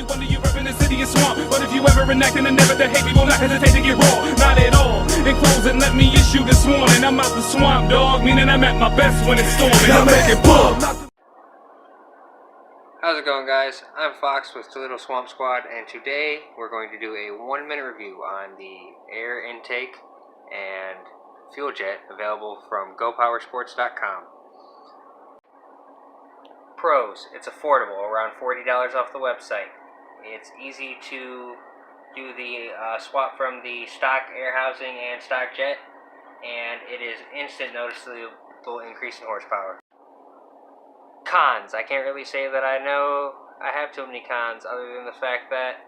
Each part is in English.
you wonder you reppin' the city is swamp. But if you ever enact an endeavor to hate, we will not hesitate to get raw. Not at all. In closing, let me issue this warning. I'm out the swamp, dog, meaning I'm at my best when it's storming. I'm making bull. How's it going, guys? I'm Fox with Toledo SwampSquad, and today we're going to do a 1-minute review on the air intake and fuel jet available from GoPowerSports.com. Pros: it's affordable, around $40 off the website. It's easy to do the swap from the stock air housing and stock jet, and it is instant noticeable increase in horsepower. Cons: I can't really say that I know I have too many cons, other than the fact that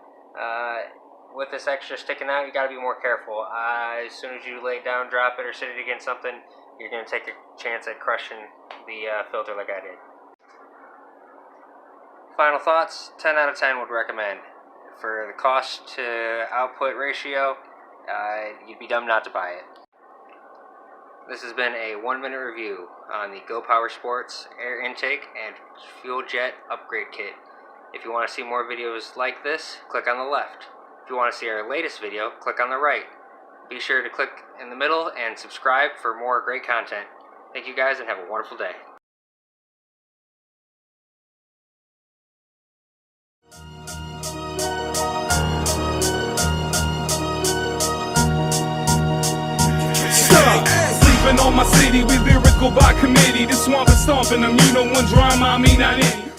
with this extra sticking out, you got to be more careful. As soon as you lay it down, drop it, or sit it against something, you're going to take a chance at crushing the filter like I did. Final thoughts: 10 out of 10 would recommend. For the cost to output ratio, you'd be dumb not to buy it. This has been a 1-minute review on the Go Power Sports air intake and fuel jet upgrade kit. If you want to see more videos like this, click on the left. If you want to see our latest video, click on the right. Be sure to click in the middle and subscribe for more great content. Thank you guys and have a wonderful day. On my city, we lyrical by committee. The swamp is stomping them, you know one drama, I mean not any.